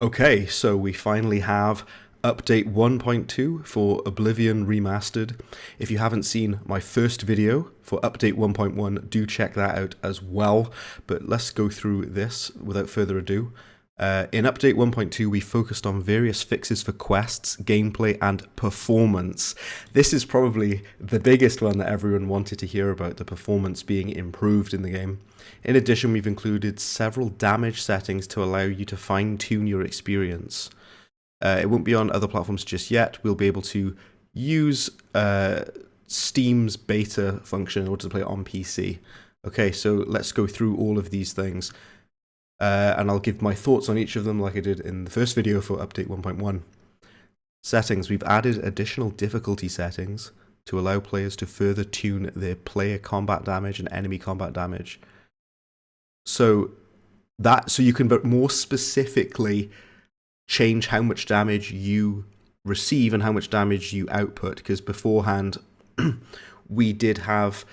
Okay, so we finally have update 1.2 for Oblivion Remastered. If you haven't seen my first video for update 1.1, do check that out as well. But let's go through this without further ado. In update 1.2, we focused on various fixes for quests, gameplay, and performance. This is probably the biggest one that everyone wanted to hear about, the performance being improved in the game. In addition, we've included several damage settings to allow you to fine-tune your experience. It won't be on other platforms just yet. We'll be able to use Steam's beta function in order to play it on PC. Okay, so let's go through all of these things. And I'll give my thoughts on each of them like I did in the first video for update 1.1. Settings. We've added additional difficulty settings to allow players to further tune their player combat damage and enemy combat damage. So you can more specifically change how much damage you receive and how much damage you output, because beforehand we did have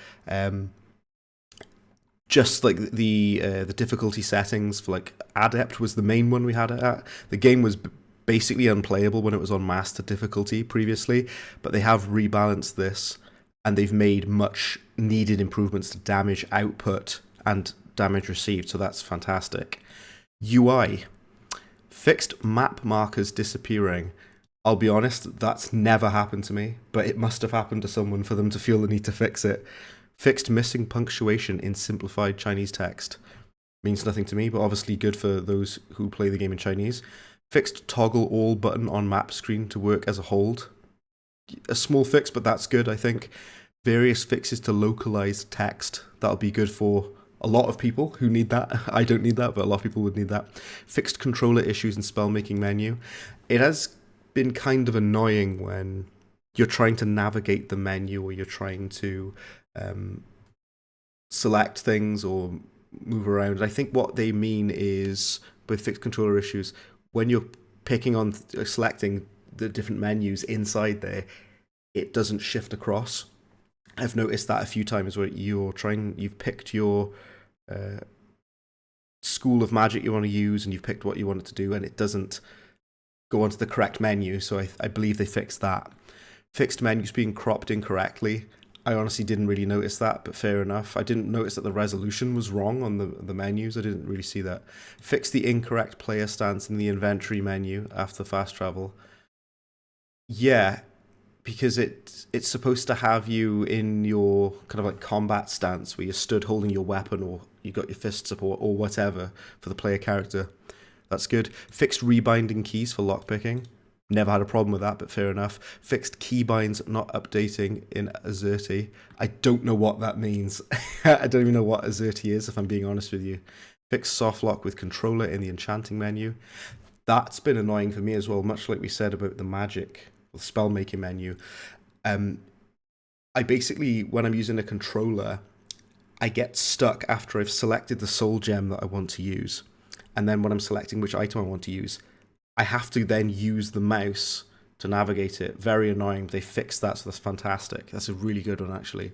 just like the difficulty settings for like Adept was the main one we had it at. The game was basically unplayable when it was on Master difficulty previously, but they have rebalanced this and they've made much needed improvements to damage output and damage received, so that's fantastic. UI. Fixed map markers disappearing. I'll be honest, that's never happened to me, but it must have happened to someone for them to feel the need to fix it. Fixed missing punctuation in simplified Chinese text. Means nothing to me, but obviously good for those who play the game in Chinese. Fixed toggle all button on map screen to work as a hold. A small fix, but that's good, I think. Various fixes to localized text. That'll be good for a lot of people who need that. I don't need that, but a lot of people would need that. Fixed controller issues in spell-making menu. It has been kind of annoying when you're trying to navigate the menu or you're trying to select things or move around. I think what they mean is, with fixed controller issues, when you're picking on, selecting the different menus inside there, it doesn't shift across. I've noticed that a few times where you've picked your school of magic you want to use and you've picked what you want it to do and it doesn't go onto the correct menu, so I believe they fixed that. Fixed menus being cropped incorrectly. I honestly didn't really notice that, but fair enough. I didn't notice that the resolution was wrong on the menus. I didn't really see that. Fix the incorrect player stance in the inventory menu after fast travel. Yeah, because it's supposed to have you in your kind of like combat stance where you're stood holding your weapon or you got your fist support or whatever for the player character. That's good. Fixed rebinding keys for lockpicking. Never had a problem with that, but fair enough. Fixed keybinds not updating in Azerty. I don't know what that means. I don't even know what Azerty is, if I'm being honest with you. Fixed soft lock with controller in the enchanting menu. That's been annoying for me as well, much like we said about the magic, the spell-making menu. I basically, when I'm using a controller, I get stuck after I've selected the soul gem that I want to use. And then when I'm selecting which item I want to use, I have to then use the mouse to navigate it. Very annoying. They fixed that, so that's fantastic. That's a really good one, actually.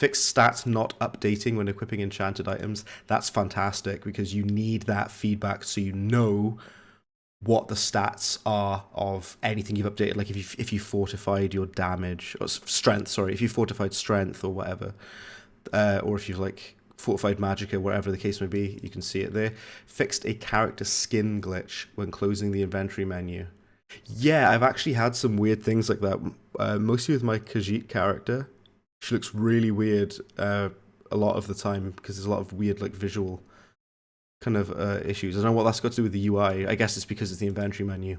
Fixed stats not updating when equipping enchanted items. That's fantastic because you need that feedback so you know what the stats are of anything you've updated. Like if you fortified your damage or strength, sorry, if you fortified strength or whatever, or if you've like fortified magic or whatever the case may be, you can see it there. Fixed a character skin glitch when closing the inventory menu. Yeah, I've actually had some weird things like that, mostly with my Khajiit character. She looks really weird a lot of the time because there's a lot of weird like visual kind of issues. I don't know what that's got to do with the UI. I guess it's because it's the inventory menu.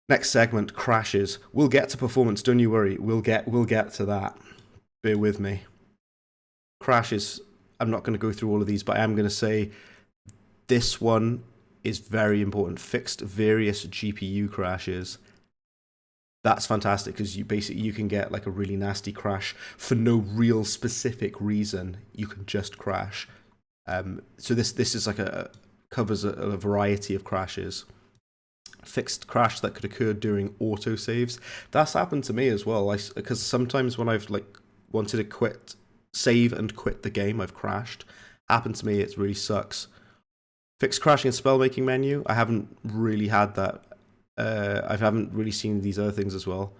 Next segment, crashes. We'll get to performance, don't you worry. We'll get to that. Bear with me. Crashes. I'm not going to go through all of these, but I am going to say this one is very important. Fixed various GPU crashes. That's fantastic because you can get like a really nasty crash for no real specific reason. You can just crash. So this is like covers a variety of crashes. Fixed crash that could occur during autosaves. That's happened to me as well. Because sometimes when I've like wanted to save and quit the game, I've crashed. Happened to me. It really sucks. Fixed crashing and spellmaking menu. I haven't really had that. I haven't really seen these other things as well.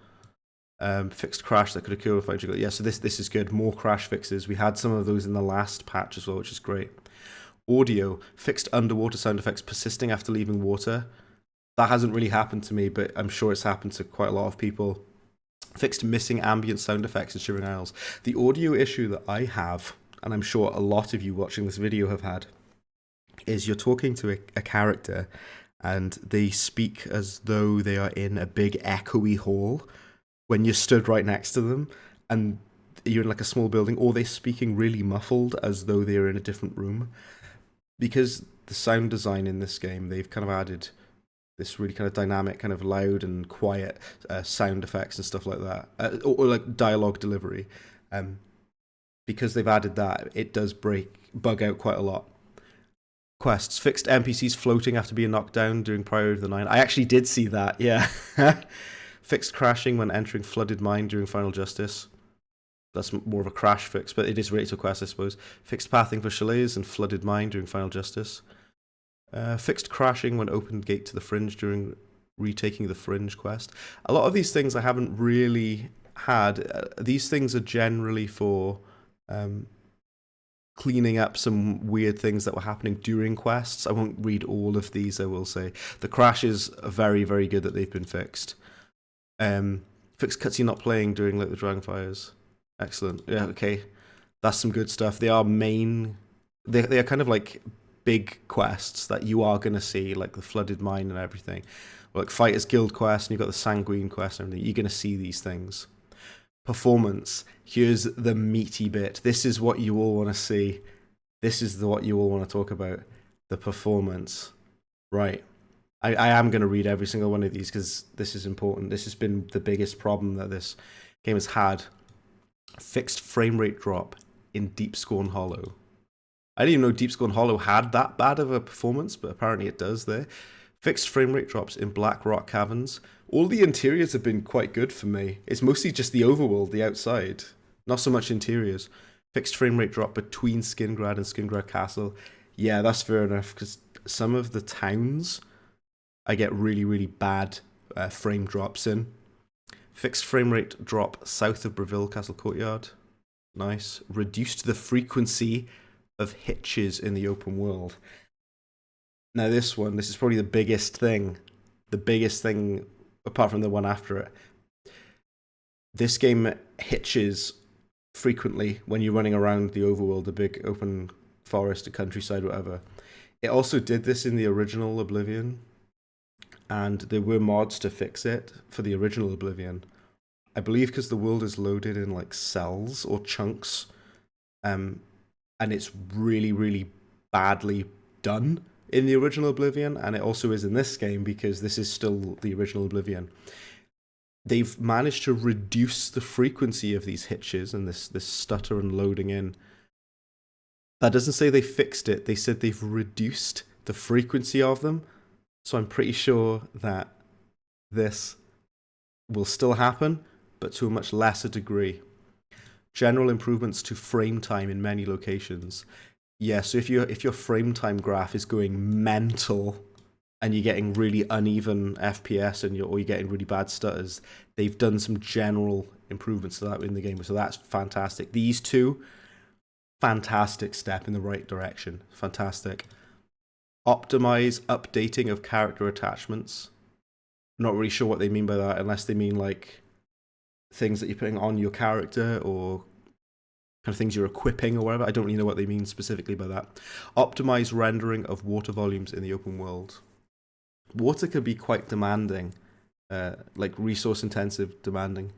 Fixed crash that could occur with fighting. Yeah, so this is good. More crash fixes. We had some of those in the last patch as well, which is great. Audio, fixed underwater sound effects persisting after leaving water. That hasn't really happened to me, but I'm sure it's happened to quite a lot of people. Fixed missing ambient sound effects in Shivering Isles. The audio issue that I have, and I'm sure a lot of you watching this video have had, is you're talking to a character and they speak as though they are in a big echoey hall when you're stood right next to them, and you're in like a small building, or they're speaking really muffled as though they're in a different room. Because the sound design in this game, they've kind of added this really kind of dynamic, kind of loud and quiet sound effects and stuff like that, or like dialogue delivery. Because they've added that, it does bug out quite a lot. Quests, fixed NPCs floating after being knocked down during Priority of the Nine. I actually did see that, yeah. Fixed crashing when entering flooded mine during Final Justice. That's more of a crash fix, but it is related to a quest, I suppose. Fixed pathing for chalets and flooded mine during Final Justice. Fixed crashing when opened gate to the Fringe during retaking the Fringe quest. A lot of these things I haven't really had. These things are generally for cleaning up some weird things that were happening during quests. I won't read all of these, I will say. The crashes are very, very good that they've been fixed. Fixed cutscene not playing during like the Dragonfires. Excellent. Yeah, okay. That's some good stuff. They are they are kind of like big quests that you are going to see, like the Flooded Mine and everything. Like Fighters Guild quest, and you've got the Sanguine quest and everything. You're going to see these things. Performance. Here's the meaty bit. This is what you all want to see. This is what you all want to talk about. The performance. Right. I am going to read every single one of these because this is important. This has been the biggest problem that this game has had. Fixed frame rate drop in Deep Scorn Hollow. I didn't even know Deep Scorn Hollow had that bad of a performance, but apparently it does there. Fixed frame rate drops in Black Rock Caverns. All the interiors have been quite good for me. It's mostly just the overworld, the outside. Not so much interiors. Fixed frame rate drop between Skingrad and Skingrad Castle. Yeah, that's fair enough, because some of the towns I get really, really bad frame drops in. Fixed frame rate drop south of Breville Castle Courtyard. Nice. Reduced the frequency of hitches in the open world. Now this is probably the biggest thing. The biggest thing, apart from the one after it. This game hitches frequently when you're running around the overworld, the big open forest, the countryside, whatever. It also did this in the original Oblivion, and there were mods to fix it for the original Oblivion. I believe because the world is loaded in like cells or chunks, and it's really, really badly done in the original Oblivion, and it also is in this game because this is still the original Oblivion. They've managed to reduce the frequency of these hitches and this stutter and loading in. That doesn't say they fixed it. They said they've reduced the frequency of them. So I'm pretty sure that this will still happen, but to a much lesser degree. General improvements to frame time in many locations. Yeah, so if your frame time graph is going mental and you're getting really uneven FPS or you're getting really bad stutters, they've done some general improvements to that in the game. So that's fantastic. These two, fantastic step in the right direction. Fantastic. Optimize updating of character attachments. Not really sure what they mean by that, unless they mean like things that you're putting on your character or kind of things you're equipping or whatever. I don't really know what they mean specifically by that. Optimize rendering of water volumes in the open world. Water can be quite demanding, like resource intensive, demanding.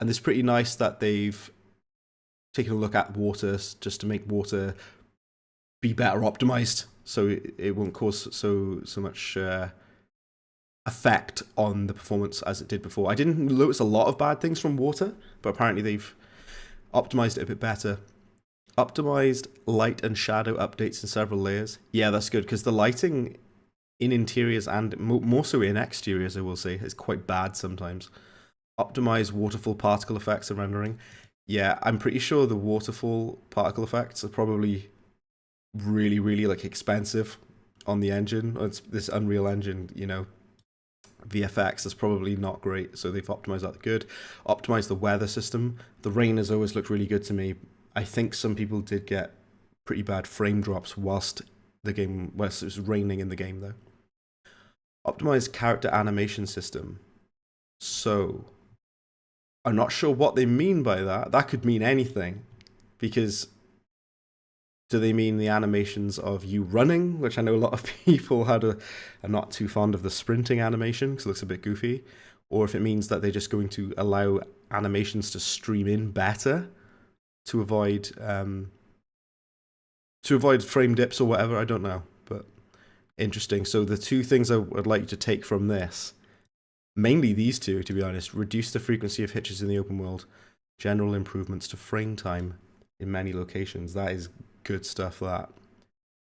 And it's pretty nice that they've taken a look at water just to make water be better optimized, so it won't cause so much effect on the performance as it did before. I didn't notice a lot of bad things from water, but apparently they've optimized it a bit better. Optimized light and shadow updates in several layers. Yeah, that's good, because the lighting in interiors and more so in exteriors, I will say, is quite bad sometimes. Optimize waterfall particle effects and rendering. Yeah, I'm pretty sure the waterfall particle effects are probably really, really like expensive on the engine. It's this Unreal Engine, VFX is probably not great, so they've optimized that good. Optimized the weather system. The rain has always looked really good to me. I think some people did get pretty bad frame drops whilst it was raining in the game though. Optimized character animation system. So I'm not sure what they mean by that. That could mean anything, because do they mean the animations of you running, which I know a lot of people are not too fond of the sprinting animation because it looks a bit goofy, or if it means that they're just going to allow animations to stream in better to avoid frame dips or whatever. I don't know, but interesting. So the two things I would like you to take from this, mainly these two, to be honest: reduce the frequency of hitches in the open world, general improvements to frame time in many locations. That is good stuff. That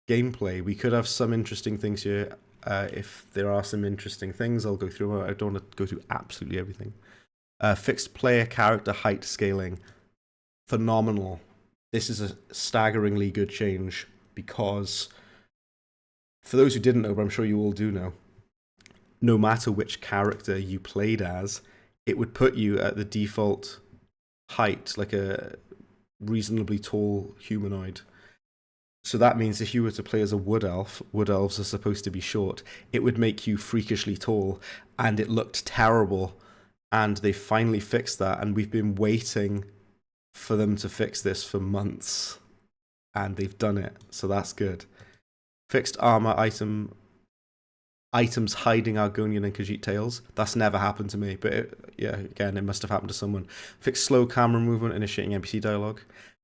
gameplay, we could have some interesting things here. If there are some interesting things, I'll go through. I don't want to go through absolutely everything. Fixed player character height scaling, phenomenal. This is a staggeringly good change, because for those who didn't know, but I'm sure you all do know, no matter which character you played as, it would put you at the default height, like a reasonably tall humanoid. So that means if you were to play as a wood elves are supposed to be short, it would make you freakishly tall, and it looked terrible. And they finally fixed that, and we've been waiting for them to fix this for months, and they've done it, so that's good. Fixed armor items hiding Argonian and Khajiit tails. That's never happened to me, but again, it must have happened to someone. Fixed slow camera movement, initiating NPC dialogue.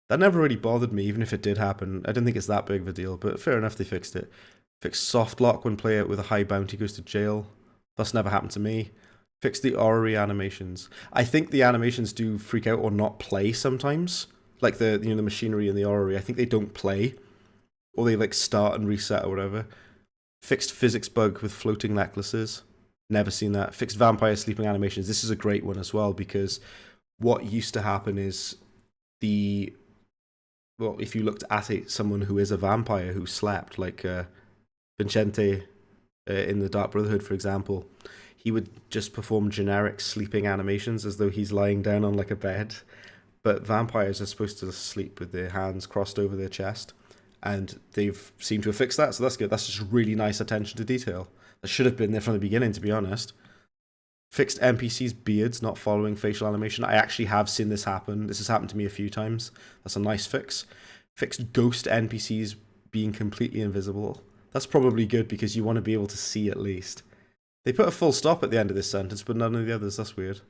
That never really bothered me, even if it did happen. I don't think it's that big of a deal, but fair enough, they fixed it. Fixed soft lock when player with a high bounty goes to jail. That's never happened to me. Fixed the orrery animations. I think the animations do freak out or not play sometimes. Like the machinery in the orrery. I think they don't play, or they like start and reset or whatever. Fixed physics bug with floating necklaces. Never seen that. Fixed vampire sleeping animations. This is a great one as well, because what used to happen is if you looked at someone who is a vampire who slept, like Vincente in the Dark Brotherhood, for example, he would just perform generic sleeping animations as though he's lying down on like a bed. But vampires are supposed to sleep with their hands crossed over their chest, and they've seemed to have fixed that, so that's good. That's just really nice attention to detail. That should have been there from the beginning, to be honest. Fixed NPCs' beards not following facial animation. I actually have seen this happen. This has happened to me a few times. That's a nice fix. Fixed ghost NPCs being completely invisible. That's probably good, because you want to be able to see at least. They put a full stop at the end of this sentence, but none of the others. That's weird.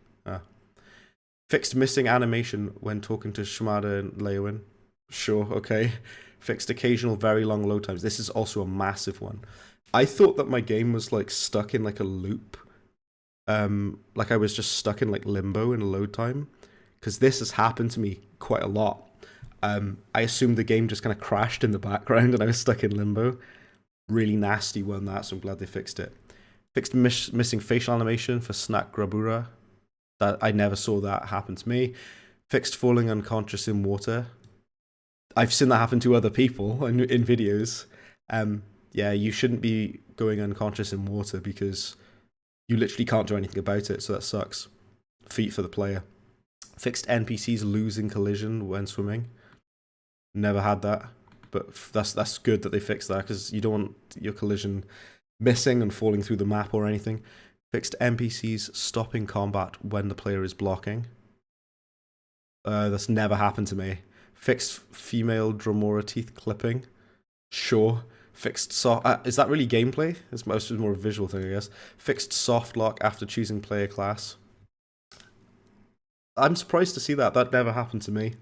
Fixed missing animation when talking to Shimada and Leowin. Sure, okay. Fixed occasional very long load times. This is also a massive one. I thought that my game was like stuck in like a loop. Like I was just stuck in like limbo in a load time, because this has happened to me quite a lot. I assumed the game just kind of crashed in the background and I was stuck in limbo. Really nasty one, that, so I'm glad they fixed it. Fixed missing facial animation for Snack Grabura. That I never saw that happen to me. Fixed falling unconscious in water. I've seen that happen to other people in videos. Yeah, you shouldn't be going unconscious in water, because you literally can't do anything about it, so that sucks. Feat for the player. Fixed NPCs losing collision when swimming. Never had that, but that's good that they fixed that, because you don't want your collision missing and falling through the map or anything. Fixed NPCs stopping combat when the player is blocking. That's never happened to me. Fixed female Dromora teeth clipping. Sure. Fixed soft... is that really gameplay? It's more a visual thing, I guess. Fixed soft lock after choosing player class. I'm surprised to see that. That never happened to me.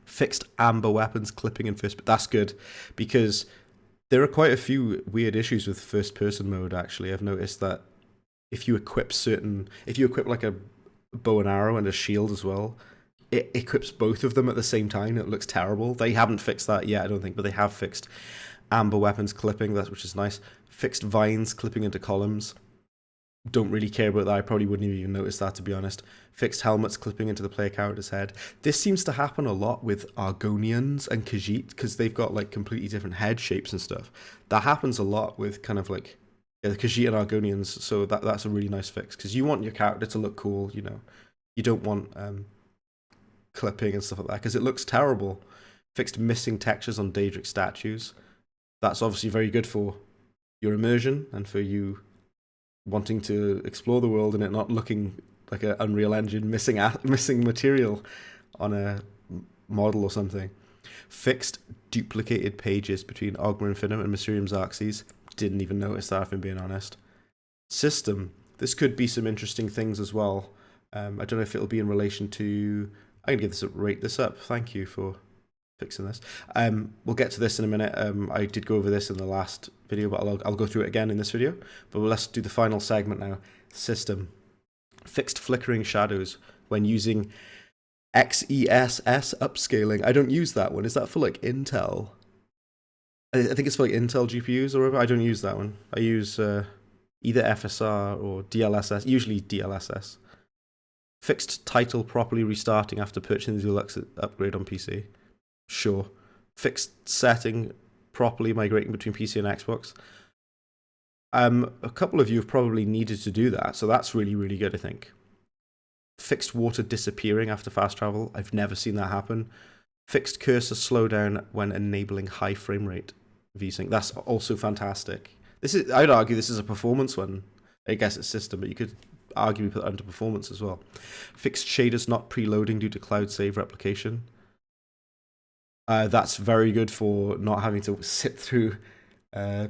Fixed amber weapons clipping in first... That's good, because there are quite a few weird issues with first person mode, actually. I've noticed that if you equip like a bow and arrow and a shield as well, it equips both of them at the same time. It looks terrible. They haven't fixed that yet, I don't think, but they have fixed amber weapons clipping, which is nice. Fixed vines clipping into columns. don't really care about that. I probably wouldn't even notice that, to be honest. Fixed helmets clipping into the player character's head. This seems to happen a lot with Argonians and Khajiit, because they've got like completely different head shapes and stuff. That happens a lot with kind of like the Khajiit and Argonians, so that's a really nice fix, because you want your character to look cool, you know. You don't want clipping and stuff like that, because it looks terrible. Fixed missing textures on Daedric statues. That's obviously very good for your immersion and for you wanting to explore the world and it not looking like an Unreal Engine missing material on a model or something. Fixed duplicated pages between Ogma Infinum and Mysterium Xarxes. Didn't even notice that, if I'm being honest. System. This could be some interesting things as well. I don't know if it'll be in relation to... I'm going to rate this up. Thank you for fixing this. We'll get to this in a minute. I did go over this in the last video, but I'll go through it again in this video. But let's do the final segment now. System. Fixed flickering shadows when using XESS upscaling. I don't use that one. Is that for like Intel? I think it's for like Intel GPUs or whatever. I don't use that one. I use either FSR or DLSS, usually DLSS. Fixed title properly restarting after purchasing the Deluxe upgrade on PC. Sure. Fixed setting properly migrating between PC and Xbox. A couple of you have probably needed to do that, so that's really, really good, I think. Fixed water disappearing after fast travel. I've never seen that happen. Fixed cursor slowdown when enabling high frame rate VSync. That's also fantastic. I'd argue this is a performance one. I guess it's system, but you could arguably put that under performance as well. Fixed shaders not preloading due to cloud save replication. That's very good for not having to sit through the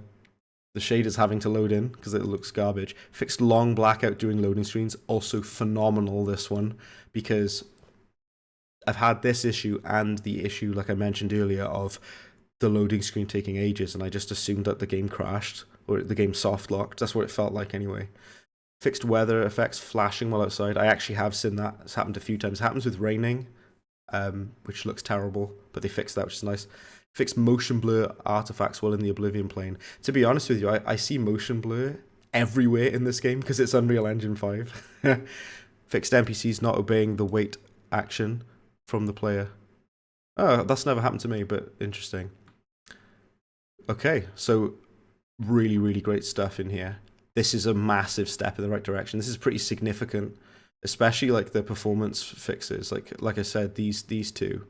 shaders having to load in because it looks garbage. Fixed long blackout during loading screens. Also phenomenal, this one, because I've had this issue and the issue, like I mentioned earlier, of the loading screen taking ages, and I just assumed that the game crashed or the game soft locked. That's what it felt like anyway. Fixed weather effects flashing while outside. I actually have seen that. It's happened a few times. It happens with raining. Which looks terrible, but they fixed that, which is nice. Fixed motion blur artifacts while in the Oblivion plane. To be honest with you, I see motion blur everywhere in this game because it's Unreal Engine 5. Fixed NPCs not obeying the wait action from the player. Oh, that's never happened to me, but interesting. Okay, so really, really great stuff in here. This is a massive step in the right direction. This is pretty significant, especially like the performance fixes. Like I said, these two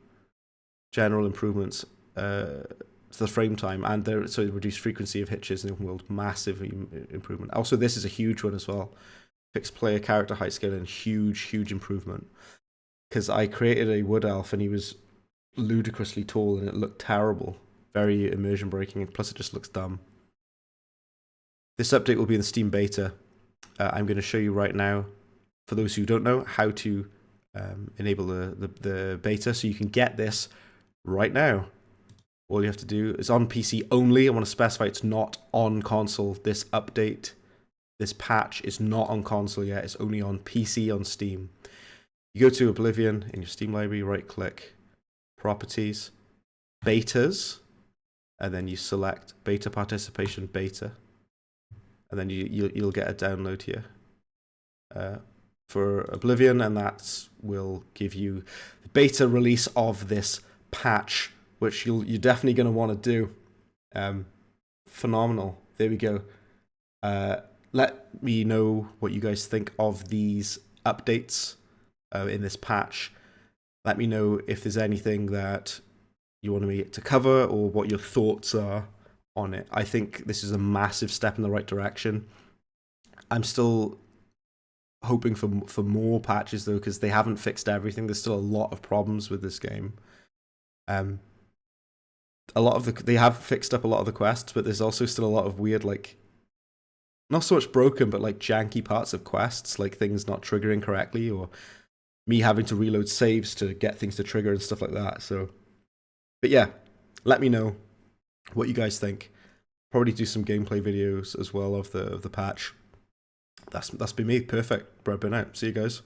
general improvements to the frame time and the reduced frequency of hitches in the open world, massive improvement. Also, this is a huge one as well. Fixed player character height scaling, huge improvement. Because I created a wood elf and he was ludicrously tall and it looked terrible, very immersion breaking, and plus it just looks dumb. This update will be in the Steam beta. I'm going to show you right now, for those who don't know, how to enable the beta, so you can get this right now. All you have to do is on PC only. I want to specify it's not on console. This update, this patch is not on console yet. It's only on PC on Steam. You go to Oblivion in your Steam library, right click, properties, betas, and then you select beta participation beta, and then you'll get a download here for Oblivion, and that will give you the beta release of this patch, which you're definitely going to want to do. Phenomenal. There we go. Let me know what you guys think of these updates in this patch. Let me know if there's anything that you want me to cover or what your thoughts are on it. I think this is a massive step in the right direction. I'm still hoping for more patches though, because they haven't fixed everything. There's still a lot of problems with this game. They have fixed up a lot of the quests, but there's also still a lot of weird, like, not so much broken, but like janky parts of quests, like things not triggering correctly, or me having to reload saves to get things to trigger and stuff like that. So, but yeah, let me know what you guys think. Probably do some gameplay videos as well of the patch. That's been me. Perfect. Brad, been out. See you guys.